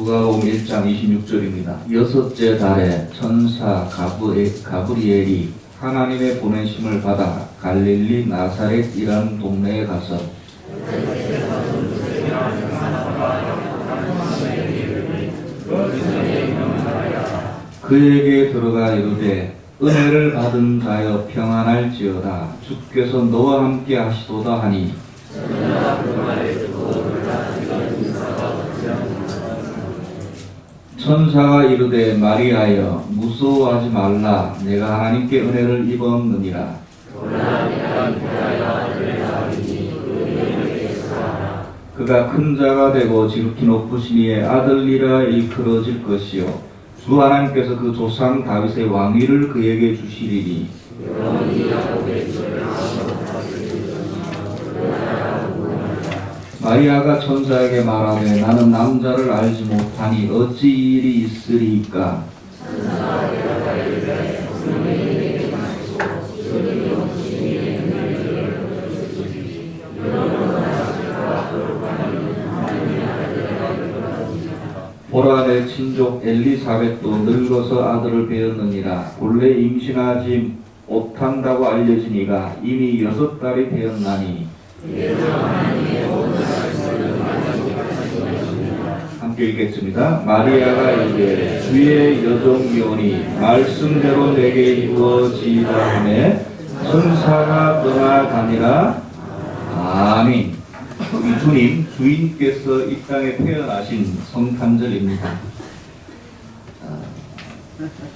누가복음 1장 26절입니다. 여섯째 달에 천사 가브리엘이 하나님의 보내심을 받아 갈릴리 나사렛이라는 동네에 가서 그에게 들어가 이르되 은혜를 받은 자여 평안할지어다. 주께서 너와 함께 하시도다 하니 천사가 이르되 마리아여 무서워하지 말라. 내가 하나님께 은혜를 입었느니라. 그가 큰 자가 되고 지극히 높으신 이의 아들이라 일컬어질 것이요 주 하나님께서 그 조상 다윗의 왕위를 그에게 주시리니 마리아가 천사에게 말하되 나는 남자를 알지 못하니 어찌 이 일이 있으리이까. 보라 내 친족 엘리사벳도 늙어서 아들을 배었느니라. 본래 임신하지 못한다고 알려지니가 이미 6달이 되었나니. 함께 읽겠습니다. 마리아가 이르되 주의 여종이오니 말씀대로 내게 이루어지이다 하매 천사가 떠나가니라. 아멘. 우리 주님, 주인께서 이 땅에 태어나신 성탄절입니다.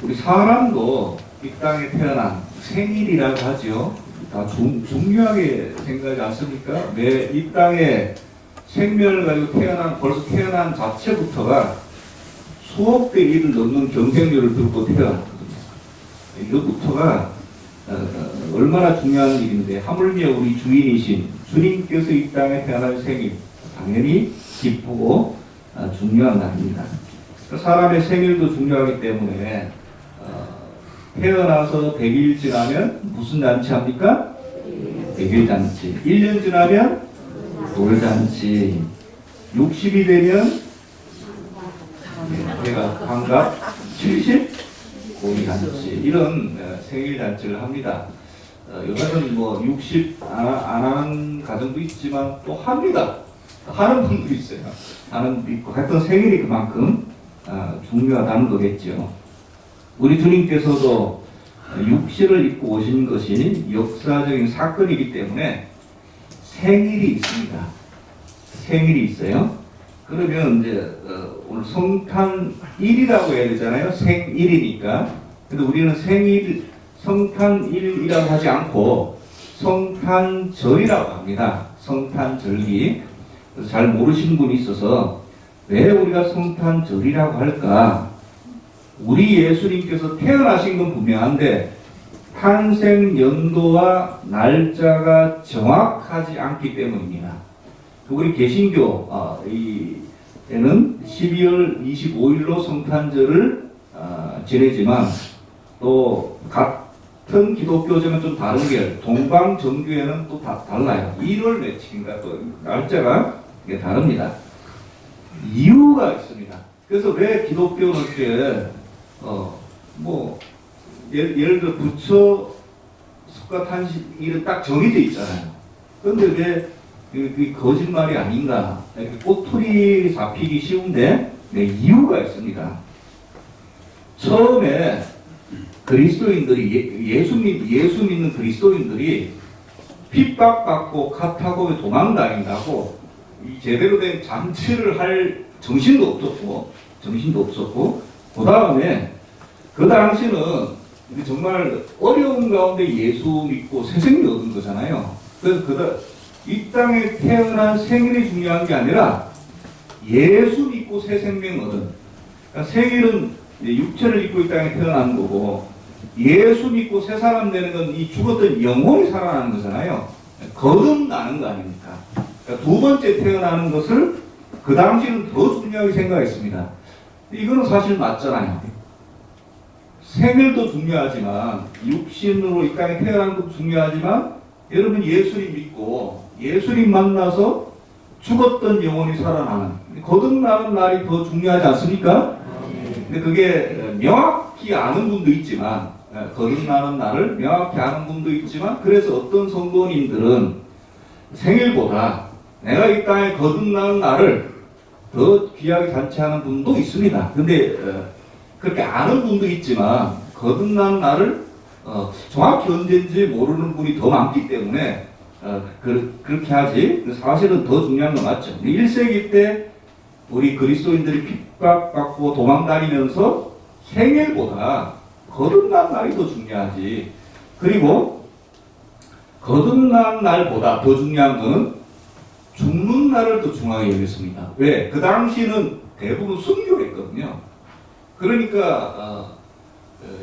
우리 사람도 이 땅에 태어난 생일이라고 하죠. 다 중요하게 생각하지 않습니까? 매 이 땅에 생명을 가지고 벌써 태어난 자체부터가 수억 대 1을 넘는 경쟁률을 들고 태어났거든요. 이것부터가 얼마나 중요한 일인데, 하물며 우리 주인이신 주님께서 이 땅에 태어날 생일, 당연히 기쁘고 중요한 날입니다. 사람의 생일도 중요하기 때문에 태어나서 100일 지나면 무슨 잔치 합니까? 100일 잔치. 1년 지나면 돌잔치. 60이 되면 내가 환갑 70 고이 잔치. 이런 생일 잔치를 합니다. 요새는 뭐 60 안 하는 가정도 있지만 또 합니다. 하는 분도 있어요. 하는 분도 있고. 하여튼 생일이 그만큼 중요하다는 거겠죠. 우리 주님께서도 육신을 입고 오신 것이 역사적인 사건이기 때문에 생일이 있습니다. 생일이 있어요. 그러면 이제 오늘 성탄일이라고 해야 되잖아요. 생일이니까. 근데 우리는 성탄일이라고 하지 않고 성탄절이라고 합니다. 성탄절기. 그래서 잘 모르시는 분이 있어서 왜 우리가 성탄절이라고 할까? 우리 예수님께서 태어나신 건 분명한데 탄생 연도와 날짜가 정확하지 않기 때문입니다. 우리 개신교 에는 12월 25일로 성탄절을 지내지만 또 같은 기독교적은 좀 다른 게 동방정교회는 또 달라요. 1월 며칠인가 또 날짜가 다릅니다. 이유가 있습니다. 그래서 왜 기독교는 이렇게 예를 들어 부처 석가탄신일은 딱 정해져 있잖아요. 그런데 왜 거짓말이 아닌가? 꼬투리 잡히기 쉬운데 이유가 있습니다. 처음에 그리스도인들이 예수 믿는 그리스도인들이 핍박받고 카타고에 도망다닌다고 제대로 된 잔치를 할 정신도 없었고 그 다음에 그 당시는 정말 어려운 가운데 예수 믿고 새 생명 얻은 거잖아요. 그래서 이 땅에 태어난 생일이 중요한 게 아니라 예수 믿고 새 생명 얻은. 그러니까 생일은 육체를 입고 이 땅에 태어난 거고 예수 믿고 새 사람 되는 건 이 죽었던 영혼이 살아나는 거잖아요. 거듭나는 거 아닙니까? 그러니까 두 번째 태어나는 것을 그 당시는 더 중요하게 생각했습니다. 이거는 사실 맞잖아요. 생일도 중요하지만 육신으로 이 땅에 태어난 것도 중요하지만 여러분 예수님 믿고 예수님 만나서 죽었던 영혼이 살아나는 거듭나는 날이 더 중요하지 않습니까? 근데 그게 명확히 아는 분도 있지만, 거듭나는 날을 명확히 아는 분도 있지만, 그래서 어떤 성도님들은 생일보다 내가 이 땅에 거듭나는 날을 더 귀하게 잔치하는 분도 있습니다. 근데 그렇게 아는 분도 있지만 거듭난 날을 정확히 언제인지 모르는 분이 더 많기 때문에 그렇게 하지. 사실은 더 중요한 건 맞죠. 1세기 때 우리 그리스도인들이 핍박받고 도망다니면서 생일보다 거듭난 날이 더 중요하지. 그리고 거듭난 날보다 더 중요한 것은 죽는 날을 더 중요하게 여겼습니다. 왜? 그 당시는 대부분 순교했거든요. 그러니까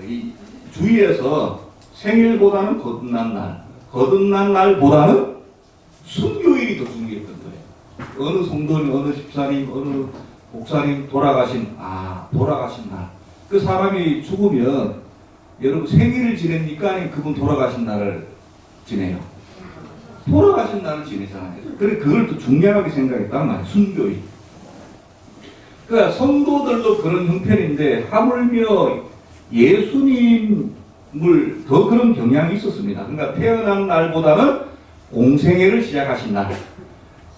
이 주위에서 생일보다는 거듭난 날보다는 순교일이 더 중요했던 거예요. 어느 성도님, 어느 집사님, 어느 목사님 돌아가신 날. 그 사람이 죽으면 여러분 생일을 지냅니까? 아니면 그분 돌아가신 날을 지내요? 돌아가신 날을 지내잖아요. 그래, 그걸 또 중요하게 생각했단 말이에요. 순교일. 그러니까 성도들도 그런 형편인데 하물며 예수님을 더 그런 경향이 있었습니다. 그러니까 태어난 날보다는 공생애를 시작하신 날,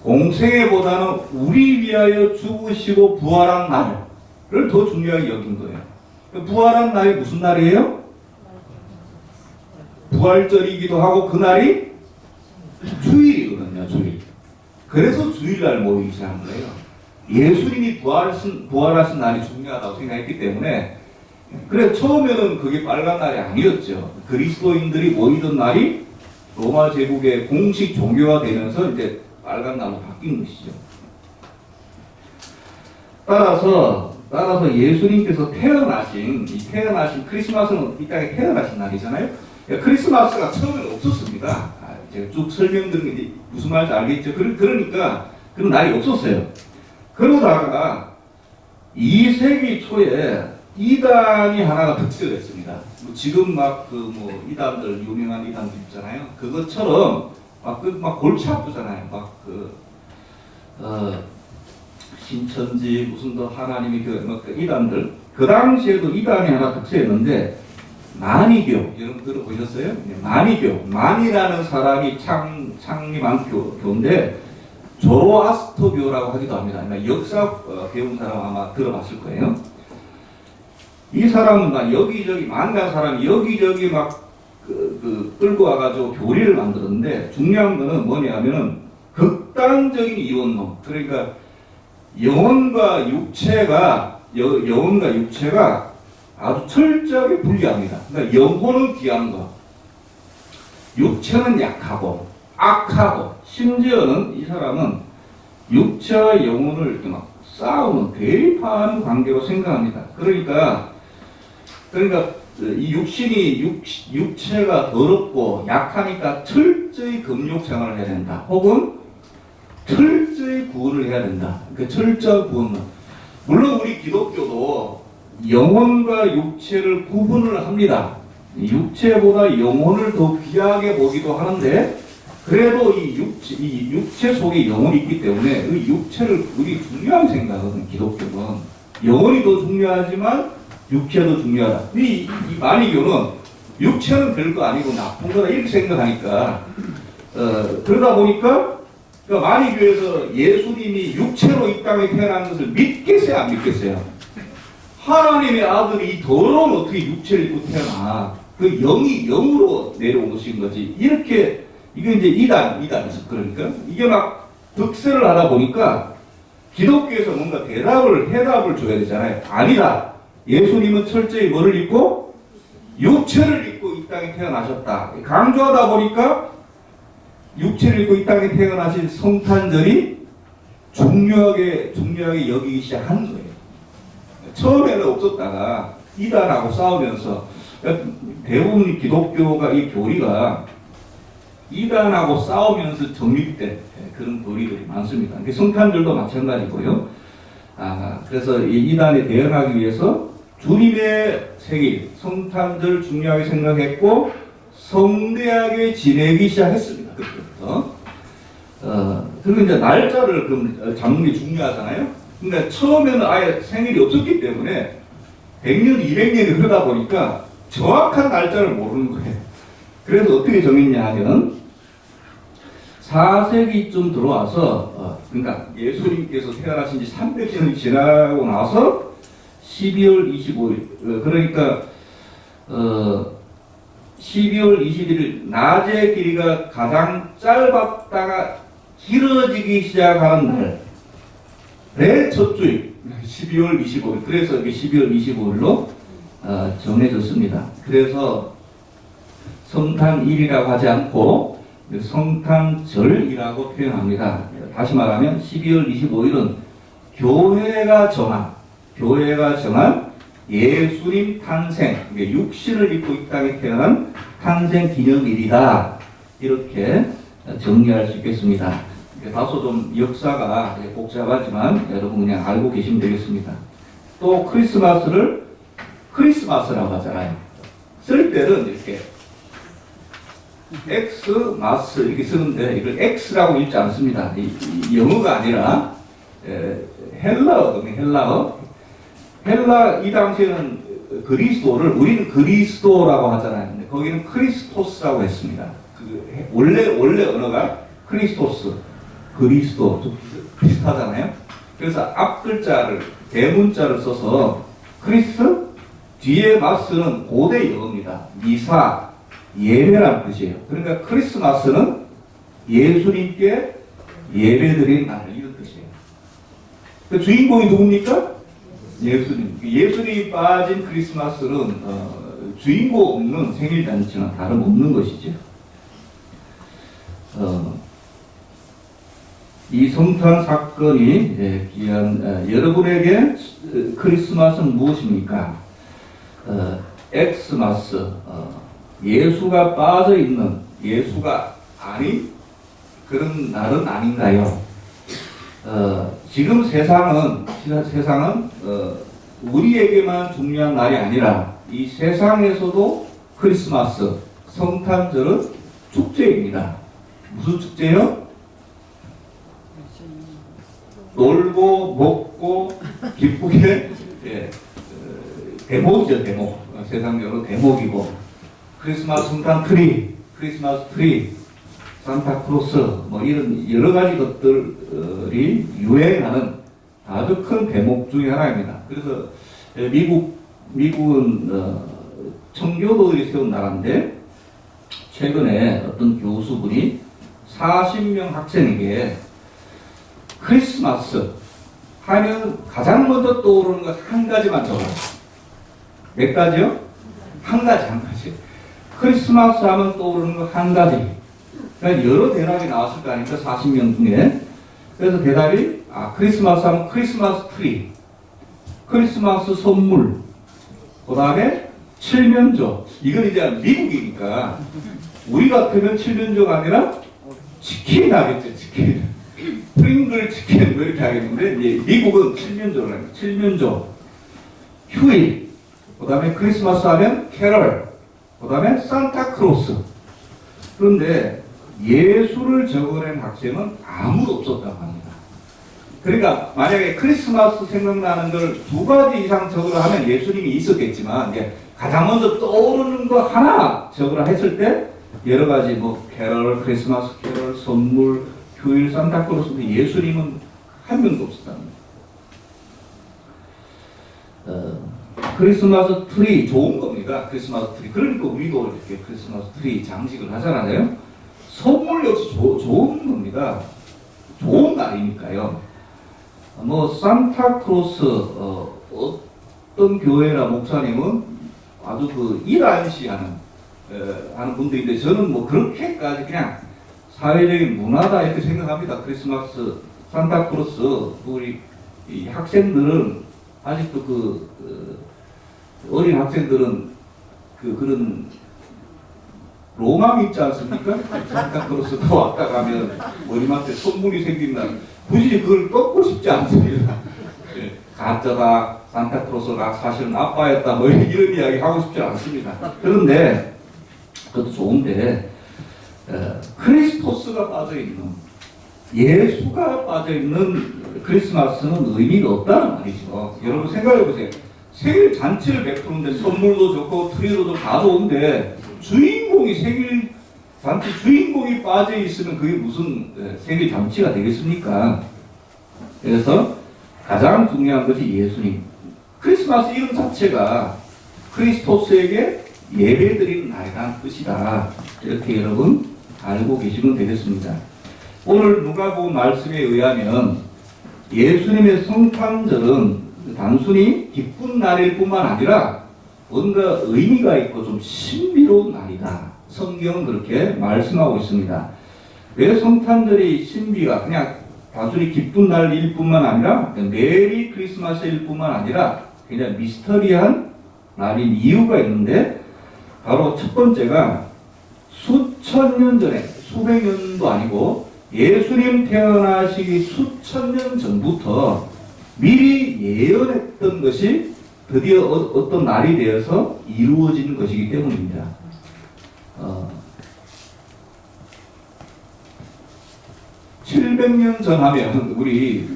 공생애보다는 우리 위하여 죽으시고 부활한 날을 더 중요하게 여긴 거예요. 부활한 날이 무슨 날이에요? 부활절이기도 하고 그 날이 주일이거든요. 주일. 그래서 주일날 모이기 시작한 거예요. 예수님이 부활하신 날이 중요하다고 생각했기 때문에. 그래, 처음에는 그게 빨간 날이 아니었죠. 그리스도인들이 모이던 날이 로마 제국의 공식 종교가 되면서 이제 빨간 날로 바뀐 것이죠. 따라서 예수님께서 태어나신 크리스마스는 이 땅에 태어나신 날이잖아요. 크리스마스가 처음에는 없었습니다. 제가 쭉 설명드린 게 무슨 말인지 알겠죠? 그러니까 그런 날이 없었어요. 그러다가 2세기 초에 이단이 하나가 득세됐습니다. 지금 이단들, 유명한 이단들 있잖아요. 그것처럼 막 골치 아프잖아요. 신천지, 무슨 더 하나님이 그 이단들. 그 당시에도 이단이 하나 득세했는데, 만이교, 여러분 들어보셨어요? 만이교. 만이라는 사람이 창립한 교인데, 조로아스터교라고 하기도 합니다. 역사 배운 사람 아마 들어봤을 거예요. 이 사람은 여기저기, 만간 사람이 여기저기 끌고 와가지고 교리를 만들었는데, 중요한 거는 뭐냐면은, 극단적인 이원론. 그러니까, 영혼과 육체가 아주 철저하게 분리합니다. 그러니까 영혼은 귀한 거, 육체는 약하고 악하고, 심지어는 이 사람은 육체와 영혼을 이렇게 싸우는, 대립하는 관계로 생각합니다. 그러니까 이 육체가 더럽고 약하니까 철저히 금욕 생활을 해야 된다. 혹은 철저히 구원을 해야 된다. 그 철저한 구원은, 물론 우리 기독교도 영혼과 육체를 구분을 합니다. 육체보다 영혼을 더 귀하게 보기도 하는데, 그래도 이 육체 속에 영혼이 있기 때문에 이 육체를 우리 중요하게 생각하거든요. 기독교는 영혼이 더 중요하지만 육체도 중요하다. 이 만이교는 육체는 별거 아니고 나쁜 거다 이렇게 생각하니까, 그러다 보니까 만이교에서 예수님이 육체로 이 땅에 태어난 것을 믿겠어요, 안 믿겠어요? 하나님의 아들이 이 더러운 어떻게 육체를 입고 태어나? 그 영이 영으로 내려온 것인 거지. 이렇게, 이게 이제 이단이죠. 그러니까 이게 득세를 하다 보니까 기독교에서 뭔가 해답을 줘야 되잖아요. 아니다. 예수님은 철저히 뭐를 입고? 육체를 입고 이 땅에 태어나셨다. 강조하다 보니까 육체를 입고 이 땅에 태어나신 성탄절이 중요하게 여기기 시작한 거예요. 처음에는 없었다가 이단하고 싸우면서, 대부분 기독교가 이 교리가 이단하고 싸우면서 정립된 그런 교리들이 많습니다. 성탄절도 마찬가지고요. 그래서 이 이단에 대응하기 위해서 주님의 생일, 성탄절 중요하게 생각했고 성대하게 지내기 시작했습니다. 그때부터. 그리고 이제 날짜를 잡는 게 중요하잖아요. 그러니까 처음에는 아예 생일이 없었기 때문에 100년, 200년이 흐르다 보니까 정확한 날짜를 모르는 거예요. 그래서 어떻게 정했냐 하면 4세기쯤 들어와서 그러니까 예수님께서 태어나신 지 300년이 지나고 나서 12월 25일 그러니까 12월 21일 낮의 길이가 가장 짧았다가 길어지기 시작하는 날의 첫 주일 12월 25일 그래서 이게 12월 25일로 정해졌습니다. 그래서 성탄일이라고 하지 않고 성탄절이라고 표현합니다. 다시 말하면 12월 25일은 교회가 정한 예수님 탄생, 육신을 입고 이 땅에 태어난 탄생 기념일이다. 이렇게 정리할 수 있겠습니다. 다소 좀 역사가 복잡하지만 여러분 그냥 알고 계시면 되겠습니다. 또 크리스마스를 크리스마스라고 하잖아요. 쓸 때는 이렇게 엑스마스 이렇게 쓰는데 이걸 X라고 읽지 않습니다. 영어가 아니라 헬라어. 헬라 이 당시에는 그리스도를 우리는 그리스도라고 하잖아요. 근데 거기는 크리스토스라고 했습니다. 원래 언어가 크리스토스, 그리스도 좀 비슷하잖아요. 그래서 앞 글자를 대문자를 써서 크리스 뒤에 마스는 고대 영어입니다. 미사 예배라는 뜻이에요. 그러니까 크리스마스는 예수님께 예배드린 날 이런 뜻이에요. 그 주인공이 누굽니까? 예수님. 예수님이 빠진 크리스마스는 주인공 없는 생일잔치나 다름없는 것이죠. 이 성탄 사건이 귀한 여러분에게 크리스마스는 무엇입니까? 엑스마스 예수가 빠져있는 예수가 아닌 그런 날은 아닌가요? 지금 세상은 우리에게만 중요한 날이 아니라 이 세상에서도 크리스마스, 성탄절은 축제입니다. 무슨 축제요? 놀고 먹고 기쁘게 대목이죠. 대목. 세상적으로 대목이고 크리스마스 성탄 트리, 크리스마스 트리, 산타크로스 뭐 이런 여러 가지 것들이 유행하는 아주 큰 대목 중에 하나입니다. 그래서 미국은 청교도들이 세운 나라인데 최근에 어떤 교수분이 40명 학생에게 크리스마스 하면 가장 먼저 떠오르는 것 한 가지만 적어라. 몇 가지요? 한 가지. 크리스마스 하면 떠오르는 것 한 가지. 그러니까 여러 대답이 나왔을 거 아닙니까? 40명 중에. 그래서 대답이 크리스마스 하면 크리스마스 트리, 크리스마스 선물, 그 다음에 칠면조. 이건 이제 미국이니까 우리 같으면 칠면조가 아니라 치킨이 하겠죠. 치킨. 프링글 치킨 뭐 이렇게 하겠는데 이제 미국은 칠면조를 합니다. 칠면조, 휴일, 그 다음에 크리스마스 하면 캐럴, 그 다음에 산타크로스. 그런데 예수를 적어낸 학생은 아무도 없었다고 합니다. 그러니까 만약에 크리스마스 생각나는 걸 2가지 이상 적으라 하면 예수님이 있었겠지만 이제 가장 먼저 떠오르는 거 하나 적으라 했을 때 여러 가지 뭐 캐럴, 크리스마스 캐럴, 선물, 휴일, 산타크로스 예수님은 한 명도 없었답니다. 크리스마스 트리 좋은 겁니다. 크리스마스 트리. 그러니까 우리도 이렇게 크리스마스 트리 장식을 하잖아요. 선물 역시 좋은 겁니다. 좋은 날이니까요. 뭐 산타크로스 어떤 교회나 목사님은 아주 그 일안시하는 하는 분들인데 저는 뭐 그렇게까지 그냥 사회적인 문화다 이렇게 생각합니다. 크리스마스 산타크로스 우리 이 학생들은 아직도 어린 학생들은 그런 로망이 있지 않습니까? 산타크로스도 왔다 가면 어린한테 선물이 생긴다. 굳이 그걸 꺾고 싶지 않습니다. 가짜다, 산타크로스가 사실은 아빠였다, 뭐 이런 이야기 하고 싶지 않습니다. 그런데 그것도 좋은데 크리스토스가 빠져있는 예수가 빠져있는 크리스마스는 의미가 없다는 말이죠. 여러분 생각해 보세요. 생일 잔치를 베푸는데 선물도 좋고 트리도 좋고 다 좋은데 주인공이 생일 잔치 주인공이 빠져 있으면 그게 무슨 생일 잔치가 되겠습니까? 그래서 가장 중요한 것이 예수님. 크리스마스 이름 자체가 크리스토스에게 예배드리는 날이라는 뜻이다. 이렇게 여러분 알고 계시면 되겠습니다. 오늘 누가복음 말씀에 의하면 예수님의 성탄절은 단순히 기쁜 날일 뿐만 아니라 뭔가 의미가 있고 좀 신비로운 날이다. 성경은 그렇게 말씀하고 있습니다. 왜 성탄절이 신비가 그냥 단순히 기쁜 날일 뿐만 아니라 메리 크리스마스일 뿐만 아니라 그냥 미스터리한 날인 이유가 있는데 바로 첫 번째가 수천 년 전에 수백 년도 아니고 예수님 태어나시기 수천 년 전부터 미리 예언했던 것이 드디어 어떤 날이 되어서 이루어진 것이기 때문입니다. 700년 전 하면 우리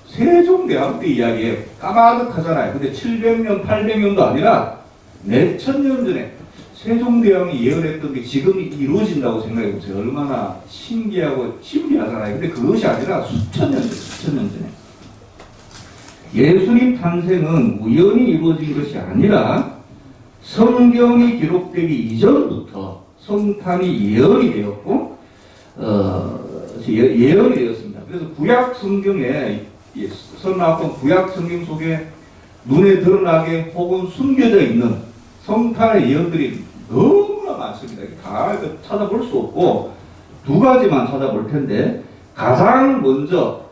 세종대왕 때 이야기에 까마득하잖아요. 근데 700년, 800년도 아니라 몇천 년 전에 세종대왕이 예언했던 게 지금 이루어진다고 생각해 보세요. 얼마나 신기하고 신비하잖아요. 근데 그것이 아니라 수천 년 전에. 예수님 탄생은 우연히 이루어진 것이 아니라 성경이 기록되기 이전부터 성탄이 예언이 되었고, 예언이 되었습니다. 그래서 구약 성경에, 선나왔던 구약 성경 속에 눈에 드러나게 혹은 숨겨져 있는 성탄의 예언들이 너무나 많습니다. 다 찾아볼 수 없고 두 가지만 찾아볼 텐데 가장 먼저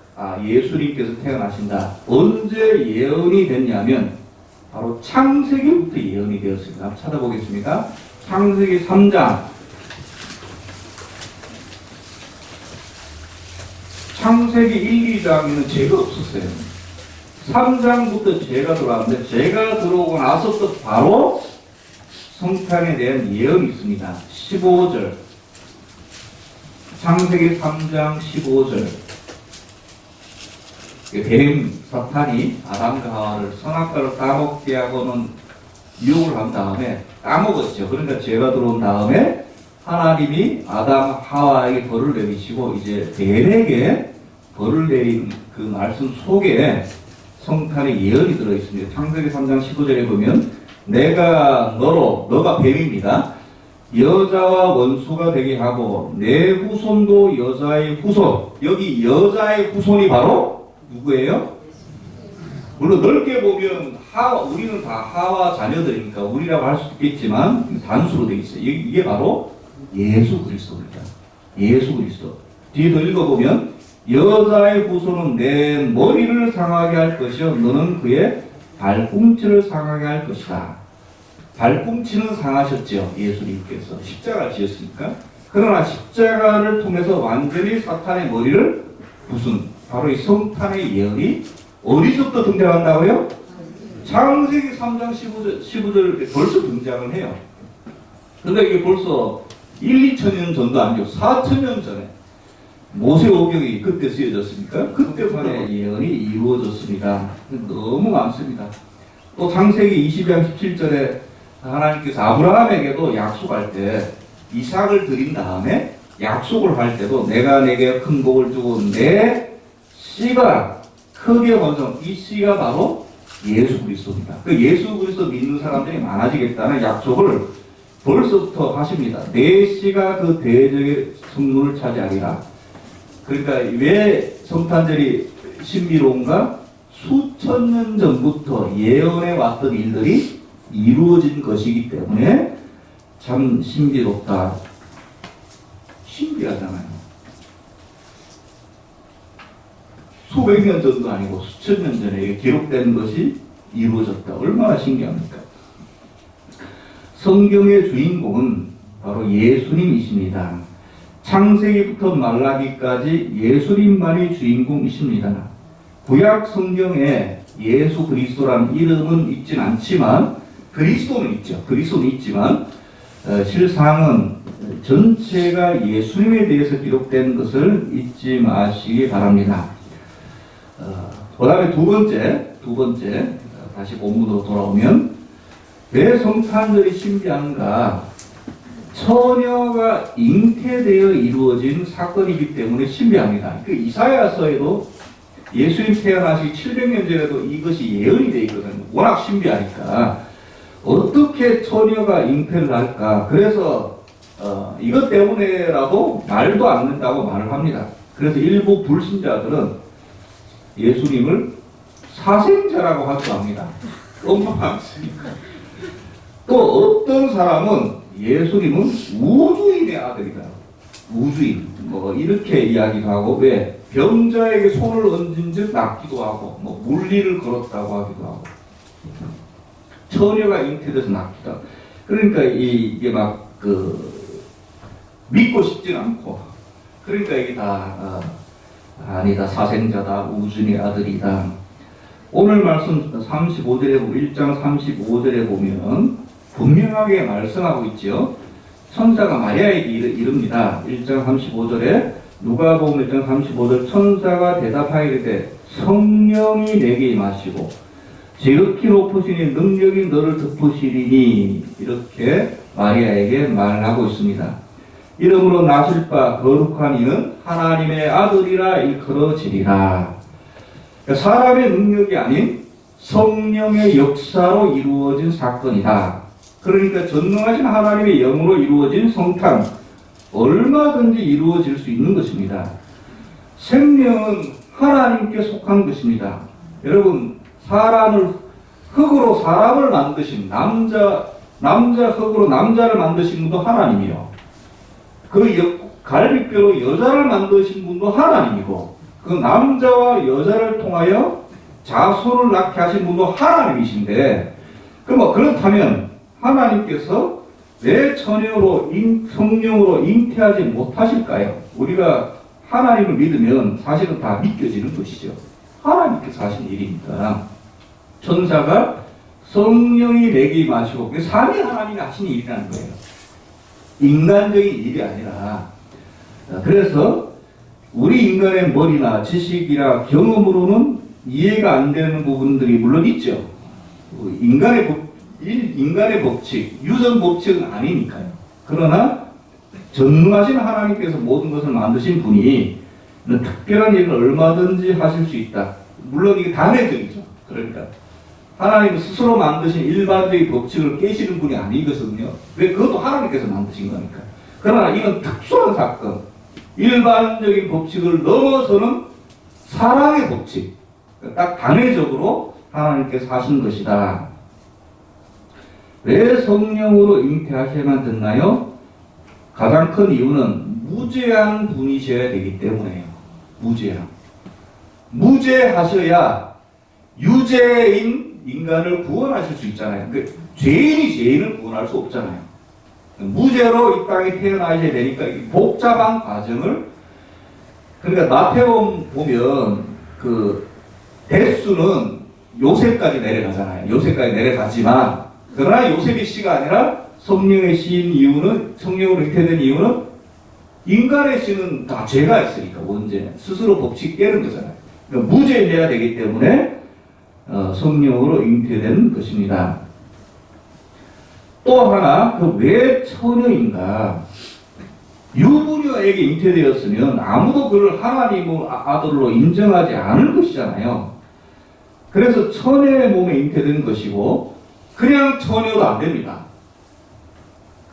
예수님께서 태어나신다. 언제 예언이 됐냐면 바로 창세기부터 예언이 되었습니다. 한번 찾아보겠습니다. 창세기 3장. 창세기 1, 2장에는 죄가 없었어요. 3장부터 죄가 들어왔는데 죄가 들어오고 나서부터 바로 성탄에 대한 예언이 있습니다. 15절. 창세기 3장 15절. 뱀 사탄이 아담과 하와를 선악과를 따먹게 하고는 유혹을 한 다음에 따먹었죠. 그러니까 죄가 들어온 다음에 하나님이 아담 하와에게 벌을 내리시고 이제 뱀에게 벌을 내린 그 말씀 속에 성탄의 예언이 들어있습니다. 창세기 3장 15절에 보면 너가 뱀입니다. 여자와 원수가 되게 하고 내 후손도 여자의 후손. 여기 여자의 후손이 바로 누구예요? 물론 넓게 보면 우리는 다 하와 자녀들이니까 우리라고 할 수도 있겠지만 단수로 되어 있어요. 이게 바로 예수 그리스도입니다. 예수 그리스도. 뒤에도 읽어보면 여자의 후손은 내 머리를 상하게 할 것이요 너는 그의 발꿈치를 상하게 할 것이다. 발꿈치는 상하셨죠. 예수님께서 십자가를 지었으니까. 그러나 십자가를 통해서 완전히 사탄의 머리를 부순 바로 이 성탄의 예언이 어디서부터 등장한다고요? 창세기 3장 15절 벌써 등장을 해요. 그런데 이게 벌써 1, 2천년 전도 아니고 4천년 전에 모세오경이 그때 쓰여졌으니까 그때부터 예언이 이루어졌습니다. 너무 많습니다. 또 창세기 20장 17절에 하나님께서 아브라함에게도 약속할 때 이삭을 드린 다음에 약속을 할 때도 내가 내게 큰 복을 주고 내 씨가 크게 번성, 이 씨가 바로 예수 그리스도입니다. 그 예수 그리스도 믿는 사람들이 많아지겠다는 약속을 벌써부터 하십니다. 내 씨가 그 대적의 성문을 차지하리라. 그러니까 왜 성탄절이 신비로운가? 수천 년 전부터 예언해 왔던 일들이 이루어진 것이기 때문에 참 신비롭다. 신기하잖아요. 수백 년 전도 아니고 수천 년 전에 기록된 것이 이루어졌다. 얼마나 신기합니까? 성경의 주인공은 바로 예수님이십니다. 창세기부터 말라기까지 예수님만이 주인공이십니다. 구약 성경에 예수 그리스도라는 이름은 있진 않지만 그리스도는 있죠. 그리스도는 있지만 실상은 전체가 예수님에 대해서 기록된 것을 잊지 마시기 바랍니다. 그 다음에 두 번째 다시 본문으로 돌아오면 왜 성탄절이 신비한가? 처녀가 잉태되어 이루어진 사건이기 때문에 신비합니다. 그 이사야서에도 예수님 태어나시기 700년 전에도 이것이 예언이 되어 있거든요. 워낙 신비하니까 어떻게 처녀가 잉태를 할까? 그래서 이것 때문에라도 말도 안 된다고 말을 합니다. 그래서 일부 불신자들은 예수님을 사생자라고 하기도 합니다. 엄청 많습니까? 또 어떤 사람은 예수님은 우주인의 아들이다. 우주인. 뭐 이렇게 이야기도 하고, 왜? 병자에게 손을 얹은 즉 낫기도 하고, 뭐 물리를 걸었다고 하기도 하고, 처녀가 잉태돼서 낫기도 하고. 그러니까 이게 막 믿고 싶진 않고, 그러니까 이게 다 아니다, 사생자다, 우주인의 아들이다. 오늘 말씀 35절에 보면, 1장 35절에 보면 분명하게 말씀하고 있죠. 천사가 마리아에게 이릅니다. 1장 35절에 누가복음 1장 35절 천사가 대답하이르되 성령이 내게 임하시고 지극히 높으시니 능력이 너를 덮으시리니, 이렇게 마리아에게 말하고 있습니다. 이름으로 나실 바 거룩한 이는 하나님의 아들이라 일컬어지리라. 사람의 능력이 아닌 성령의 역사로 이루어진 사건이다. 그러니까 전능하신 하나님의 영으로 이루어진 성탄, 얼마든지 이루어질 수 있는 것입니다. 생명은 하나님께 속한 것입니다. 여러분, 흙으로 사람을 만드신 남자 흙으로 남자를 만드신 분도 하나님이요. 그 갈비뼈로 여자를 만드신 분도 하나님이고, 그 남자와 여자를 통하여 자손을 낳게 하신 분도 하나님이신데, 그렇다면 하나님께서 왜 처녀로 성령으로 잉태하지 못하실까요? 우리가 하나님을 믿으면 사실은 다 믿겨지는 것이죠. 하나님께서 하신 일이니까. 천사가 성령이 내게 임하시고, 그게 삼위 하나님이 하신 일이라는 거예요. 인간적인 일이 아니라. 그래서 우리 인간의 머리나 지식이나 경험으로는 이해가 안 되는 부분들이 물론 있죠. 인간의 법칙, 유전 법칙은 아니니까요. 그러나 전능하신 하나님께서 모든 것을 만드신 분이 특별한 일을 얼마든지 하실 수 있다. 물론 이게 단회적이죠. 그러니까 하나님 스스로 만드신 일반적인 법칙을 깨시는 분이 아니거든요. 왜? 그것도 하나님께서 만드신 거니까. 그러나 이건 특수한 사건, 일반적인 법칙을 넘어서는 사랑의 법칙, 딱 단회적으로 하나님께서 하신 것이다. 왜 성령으로 잉태하셔야만 됐나요? 가장 큰 이유는 무죄한 분이셔야 되기 때문에요. 무죄하셔야 유죄인 인간을 구원하실 수 있잖아요. 죄인이 죄인을 구원할 수 없잖아요. 무죄로 이 땅에 태어나셔야 되니까 복잡한 과정을, 그러니까 마태복음 보면 대수는 요셉까지 내려가잖아요. 요셉까지 내려가지만, 그러나 요셉의 씨가 아니라 성령의 씨인 이유는, 성령으로 잉태된 이유는 인간의 씨는 다 죄가 있으니까, 원죄 스스로 법칙 깨는 거잖아요. 그러니까 무죄해야 되기 때문에 성령으로 잉태된 것입니다. 또 하나, 왜 처녀인가? 유부녀에게 잉태되었으면 아무도 그를 하나님의 아들로 인정하지 않을 것이잖아요. 그래서 처녀의 몸에 잉태된 것이고, 그냥 처녀도 안 됩니다.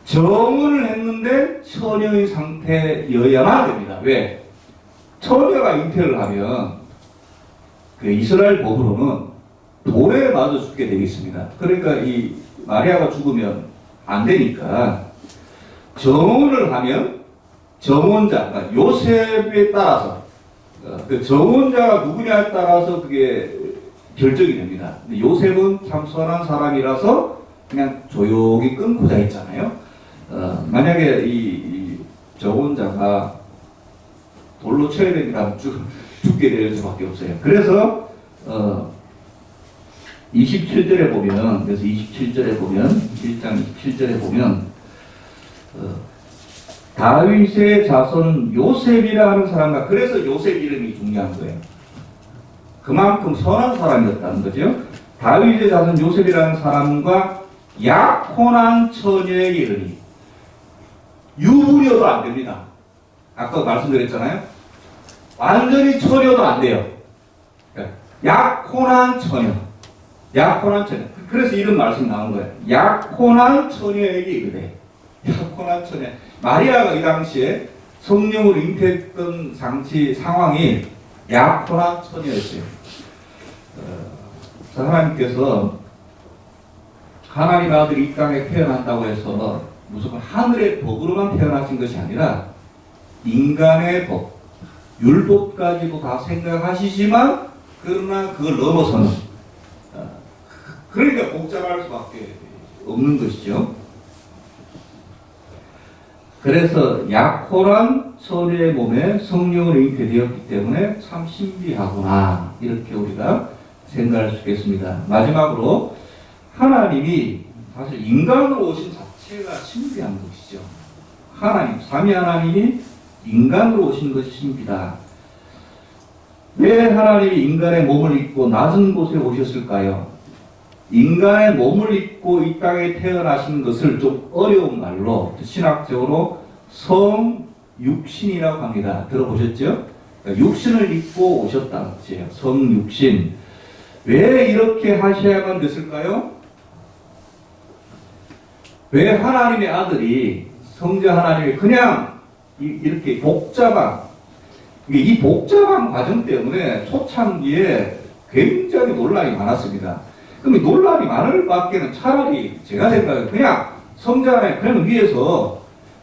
정혼을 했는데 처녀의 상태여야만 됩니다. 왜? 처녀가 잉태를 하면 이스라엘 법으로는 돌에 맞아 죽게 되겠습니다. 그러니까 이 마리아가 죽으면 안 되니까 정혼을 하면 정혼자, 그러니까 요셉에 따라서 그 정혼자가 누구냐에 따라서 그게 결정이 됩니다. 근데 요셉은 참 선한 사람이라서 그냥 조용히 끊고 자 있잖아요. 만약에 이 정혼자가 돌로 쳐야 되니까 죽게 될 수밖에 없어요. 그래서 27절에 보면, 그래서 27절에 보면, 1장 27절에 보면 다윗의 자손 요셉이라 하는 사람과, 그래서 요셉 이름이 중요한 거예요. 그만큼 선한 사람이었다는 거죠. 다윗의 자손 요셉이라는 사람과 약혼한 처녀에 이르니 유부녀도 안 됩니다. 아까 말씀드렸잖아요. 완전히 처녀도 안 돼요. 약혼한 처녀. 약혼한 처녀. 그래서 이런 말씀이 나온 거예요. 약혼한 처녀에게 이르되. 약혼한 처녀. 마리아가 이 당시에 성령으로 잉태했던 상황이 약혼한 처녀였어요. 하나님께서 하나님 아들이 이 땅에 태어난다고 해서 무조건 하늘의 법으로만 태어나신 것이 아니라 인간의 법, 율법까지도 다 생각하시지만 그러나 그걸 넘어서는 그러니까 복잡할 수밖에 없는 것이죠. 그래서 약혼한 처녀의 몸에 성령으로 잉태되었기 때문에 참 신비하구나 이렇게 우리가 생각할 수 있겠습니다. 마지막으로 하나님이 사실 인간으로 오신 자체가 신비한 것이죠. 하나님, 삼위 하나님이 인간으로 오신 것이 신비다. 왜 하나님이 인간의 몸을 입고 낮은 곳에 오셨을까요? 인간의 몸을 입고 이 땅에 태어나신 것을 좀 어려운 말로 신학적으로 성육신이라고 합니다. 들어보셨죠? 육신을 입고 오셨다는 뜻이에요. 성육신. 왜 이렇게 하셔야만 됐을까요? 왜 하나님의 아들이 성자 하나님이 그냥 이렇게 복잡한 이 복잡한 과정 때문에 초창기에 굉장히 논란이 많았습니다. 그럼 논란이 많을 밖에는 차라리 제가 생각해 그냥 성자 하나님 그냥 위에서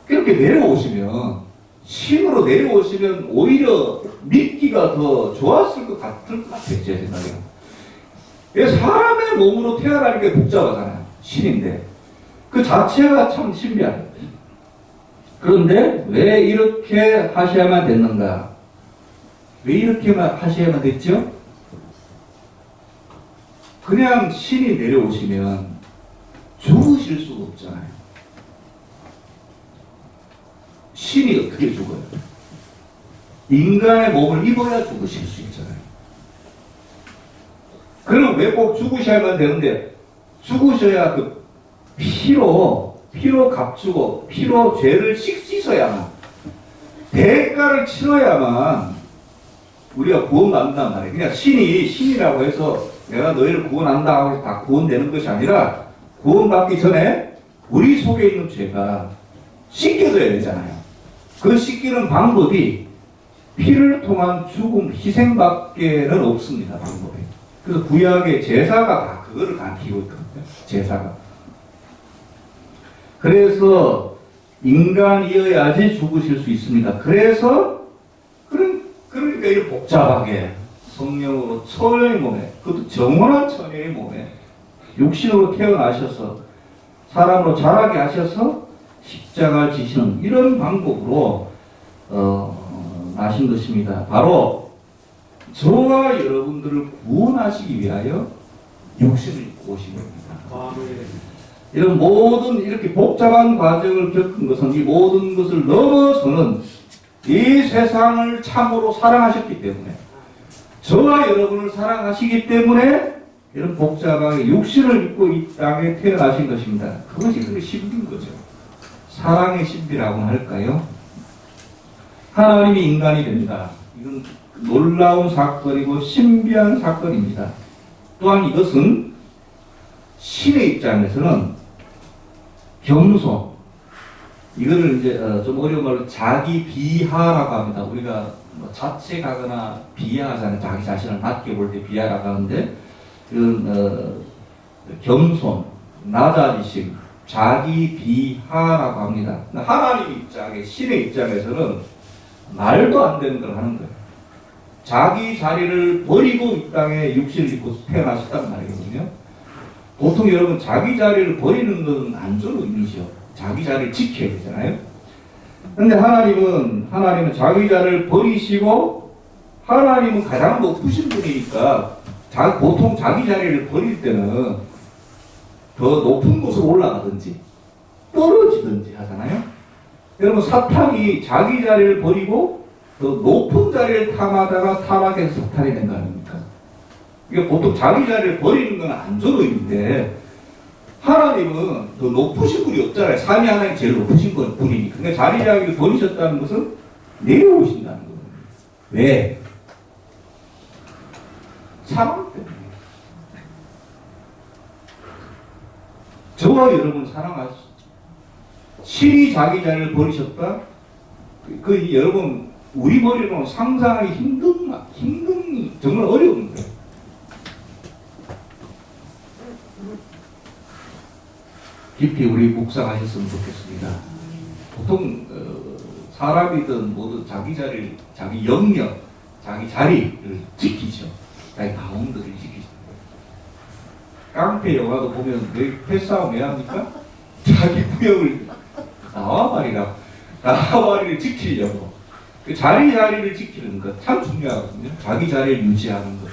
이렇게 내려오시면 신으로 내려오시면 오히려 믿기가 더 좋았을 것 같아요. 제 생각에는. 사람의 몸으로 태어나는 게 복잡하잖아요. 신인데. 그 자체가 참 신비한 거예요. 그런데 왜 이렇게 하셔야만 됐는가? 왜 이렇게만 하셔야만 됐죠? 그냥 신이 내려오시면 죽으실 수가 없잖아요. 신이 어떻게 죽어요? 인간의 몸을 입어야 죽으실 수 있잖아요. 그럼 왜 꼭 죽으셔야만 되는데 죽으셔야 그 피로 값주고 피로 죄를 씻어야만 대가를 치러야만 우리가 구원받는단 말이에요. 그냥 신이라고 해서 내가 너희를 구원한다 하고 다 구원되는 것이 아니라 구원받기 전에 우리 속에 있는 죄가 씻겨져야 되잖아요. 그 씻기는 방법이 피를 통한 죽음, 희생밖에는 없습니다. 방법이. 그래서 구약의 제사가 다 그거를 가리키고 있거든요. 제사가. 그래서 인간이어야지 죽으실 수 있습니다. 그래서 그러니까 이렇게 복잡하게 성령으로 처녀의 몸에, 그것도 정원한 처녀의 몸에 육신으로 태어나셔서 사람으로 자라게 하셔서 십자가를 지시는 이런 방법으로 나신 것입니다. 바로 저와 여러분들을 구원하시기 위하여 육신을 입고 오신 겁니다. 이런 모든 이렇게 복잡한 과정을 겪은 것은 이 모든 것을 넘어서는 이 세상을 참으로 사랑하셨기 때문에 저와 여러분을 사랑하시기 때문에 이런 복잡하게 육신을 입고 이 땅에 태어나신 것입니다. 그것이 그게 신비인 거죠. 사랑의 신비라고 할까요? 하나님이 인간이 됩니다. 이건 놀라운 사건이고 신비한 사건입니다. 또한 이것은 신의 입장에서는 겸손, 이거를 이제 좀 어려운 말로 자기 비하라고 합니다. 우리가 뭐 자책하거나 비하하잖아요. 자기 자신을 낮게 볼 때 비하라고 하는데 이런 겸손, 낮아지심, 자기 비하라고 합니다. 하나님 입장에, 신의 입장에서는 말도 안 되는 걸 하는 거예요. 자기 자리를 버리고 이 땅에 육신을 입고 태어나셨단 말이거든요. 보통 여러분 자기 자리를 버리는 건 안 좋은 의미죠. 자기 자리를 지켜야 되잖아요. 그런데 하나님은 자기 자리를 버리시고 하나님은 가장 높으신 분이니까 보통 자기 자리를 버릴 때는 더 높은 곳으로 올라가든지 떨어지든지 하잖아요. 여러분 사탄이 자기 자리를 버리고 더 높은 자리를 탐하다가 타락해서 사탄이 된 거 아닙니까? 그러니까 보통 자기 자리를 버리는 건 안 좋은 의미인데 하나님은 더 높으신 분이 없잖아요. 삼위 하나님 제일 높으신 분이니까. 근데 자기 자리를 버리셨다는 것은 내려오신다는 거예요. 왜? 사랑 때문에. 저와 여러분 사랑하시죠. 신이 자기 자리를 버리셨다? 여러분 우리 머리로는 상상하기 힘든 정말 어려운 거예요. 깊이 우리 묵상하셨으면 좋겠습니다. 보통 사람이든 뭐든 자기 자리를, 자기 영역, 자기 자리를 지키죠. 자기 가운데를 지키죠. 깡패 영화도 보면 왜 패싸움 왜 합니까? 자기 구역을 나와바리를 지키려고. 그 자리를 지키는 것 참 중요하거든요. 자기 자리를 유지하는 것,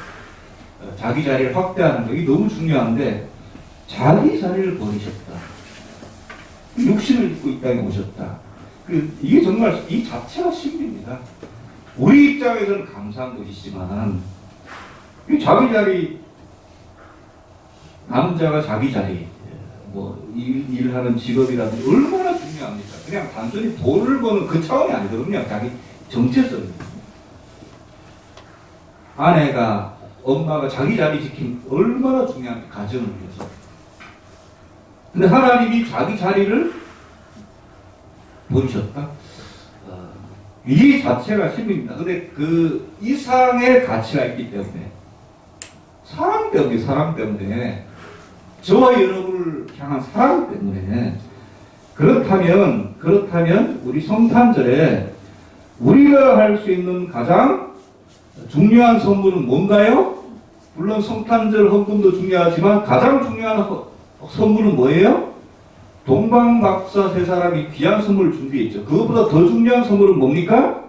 자기 자리를 확대하는 것, 이게 너무 중요한데 자기 자리를 버리셨다. 육신을 입고 이 땅에 오셨다. 이게 정말 이 자체가 신비입니다. 우리 입장에서는 감사한 것이지만 자기 자리, 남자가 자기 자리, 뭐 일하는 직업이라든지 얼마나 중요합니까? 그냥 단순히 돈을 버는 그 차원이 아니거든요. 자기 정체성입니다. 아내가, 엄마가 자기 자리 지킴 얼마나 중요한지 가정을 위해서. 근데 하나님이 자기 자리를 버리셨다? 이 자체가 신비입니다. 근데 그 이상의 가치가 있기 때문에 사랑 때문에 저와 여러분을 향한 사랑 때문에 그렇다면 우리 성탄절에 우리가 할 수 있는 가장 중요한 선물은 뭔가요? 물론 성탄절 헌금도 중요하지만 가장 중요한 선물은 뭐예요? 동방박사 세 사람이 귀한 선물을 준비했죠. 그것보다 더 중요한 선물은 뭡니까?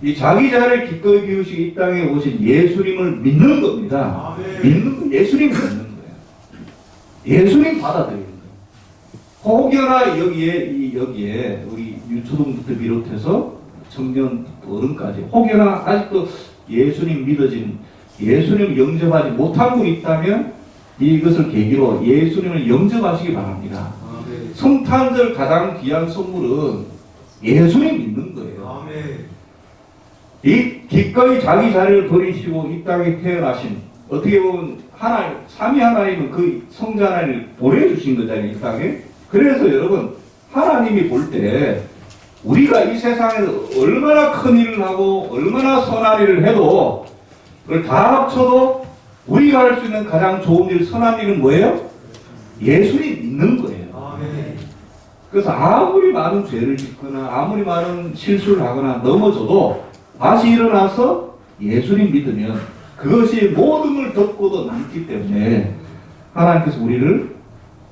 이 자기 자리를 기꺼이 비우시고 이 땅에 오신 예수님을 믿는 겁니다. 예수님 믿는 거예요. 예수님 받아들이는 거예요. 혹여나 여기에 우리 유초동부터 비롯해서 청년 어른까지 혹여나 아직도 예수님 믿어진, 예수님을 영접하지 못한 분이 있다면 이것을 계기로 예수님을 영접하시기 바랍니다. 성탄절 가장 귀한 선물은 예수님 믿는 거예요. 이 기꺼이 자기 자리를 버리시고 이 땅에 태어나신, 어떻게 보면 삼위 하나님은 그 성자 하나님을 보내주신 거잖아요, 이 땅에. 그래서 여러분, 하나님이 볼 때 우리가 이 세상에서 얼마나 큰 일을 하고 얼마나 선한 일을 해도 그걸 다 합쳐도 우리가 할 수 있는 가장 좋은 일, 선한 일은 뭐예요? 예수님 믿는 거예요. 그래서 아무리 많은 죄를 짓거나 아무리 많은 실수를 하거나 넘어져도 다시 일어나서 예수님 믿으면 그것이 모든 걸 덮고도 남기 때문에 하나님께서 우리를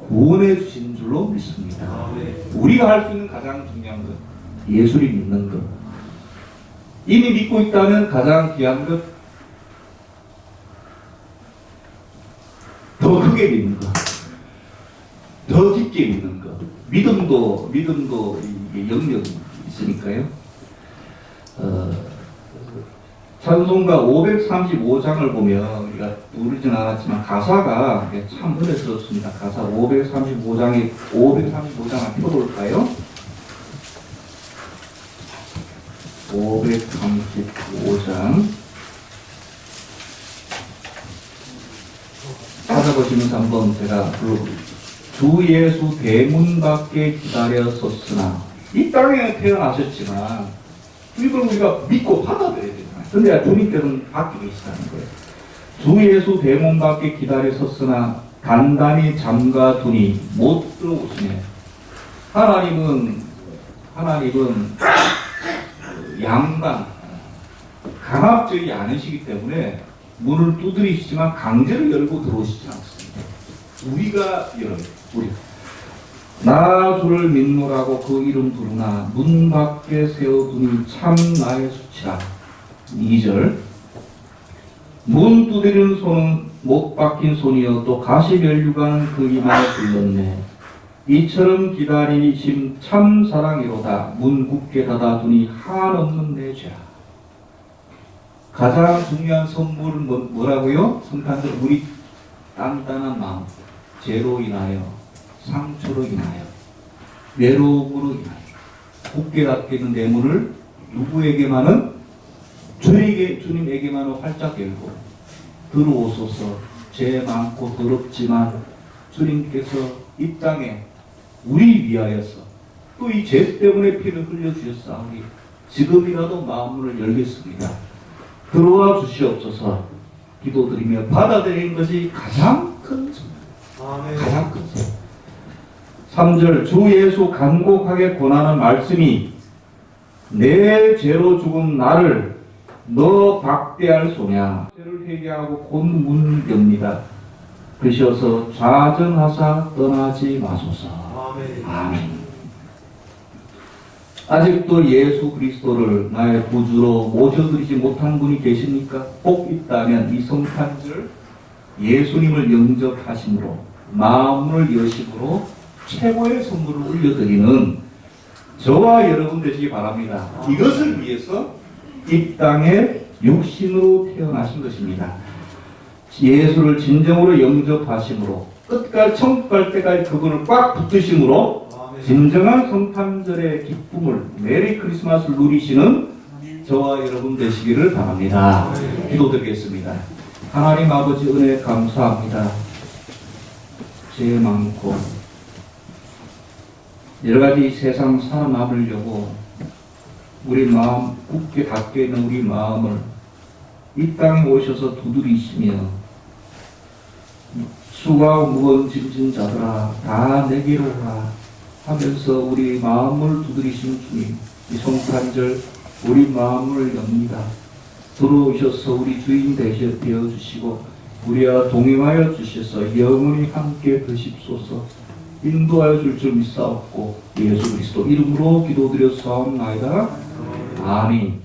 구원해 주신 줄로 믿습니다. 우리가 할 수 있는 가장 중요한 것, 예수님 믿는 것. 이미 믿고 있다면 가장 귀한 것, 더 크게 믿는 것, 더 깊게 믿는 것. 믿음도 이게 영역이 있으니까요. 찬송가 535장을 보면 우리가 누르진 않았지만 가사가 참 은혜스럽습니다. 가사 535장을 펴볼까요? 535장 찾아보시면서 한번 제가 불러보겠습니다. 주 예수 대문 밖에 기다려 섰으나, 이 땅에 태어나셨지만 이걸 우리가 믿고 받아들여야 되잖아요. 근데 주님께서는 밖에 계시다는 거예요. 주 예수 대문 밖에 기다려 섰으나 단단히 잠가두니 못 들어오시네. 하나님은 양방, 강압적이 않으시기 때문에 문을 두드리시지만 강제로 열고 들어오시지 않습니다. 우리가 열어요. 나 주를 믿노라고 그 이름 부르나 문 밖에 세워두니 참 나의 수치라. 2절. 문 두드리는 손은 못 박힌 손이여 또 가시면류관 그 이마에 불렀네. 이처럼 기다리니 심 참 사랑이로다. 문 굳게 닫아두니 한없는 내 죄라. 가장 중요한 선물은 뭐라고요? 성탄절 우리 단단한 마음, 죄로 인하여, 상처로 인하여, 외로움으로 인하여 굳게 닫히는 대문을 누구에게만은? 주님에게만은 활짝 열고 들어오소서. 죄 많고 더럽지만 주님께서 이 땅에 우리 위하여서 또 이 죄 때문에 피를 흘려주셨사오니 지금이라도 마음문을 열겠습니다. 들어와 주시옵소서. 기도드리며 받아들이는 것이 가장 큰 선물. 가장 큰 선물. 3절 주 예수 간곡하게 권하는 말씀이 내 죄로 죽은 나를 너 박대할 소냐. 죄를 회개하고 곧 문 엽니다. 그러셔서 좌정하사 떠나지 마소서. 아멘. 아직도 예수 그리스도를 나의 구주로 모셔드리지 못한 분이 계십니까? 꼭 있다면 이 성탄절 예수님을 영접하심으로 마음을 여심으로 최고의 선물을 올려드리는 저와 여러분 되시기 바랍니다. 이것을 위해서 이 땅에 육신으로 태어나신 것입니다. 예수를 진정으로 영접하심으로 끝까지 천국 갈 때까지 그분을 꽉 붙드심으로 진정한 성탄절의 기쁨을 메리 크리스마스를 누리시는 저와 여러분 되시기를 바랍니다. 기도드리겠습니다. 하나님 아버지 은혜 감사합니다. 죄 많고 여러가지 세상 살아남으려고 우리 마음 굳게 닫혀 있는 우리 마음을 이 땅에 오셔서 두드리시며 수고하고 무거운 짐진 자들아 다 내게로 오라 하면서 우리 마음을 두드리신 주님, 이 성탄절 우리 마음을 엽니다. 들어오셔서 우리 주인 되어 주시고 우리와 동행하여 주셔서 영원히 함께 되십소서. 인도하여 줄 줄 믿사옵고 예수 그리스도 이름으로 기도드려 사옵나이다. 아멘.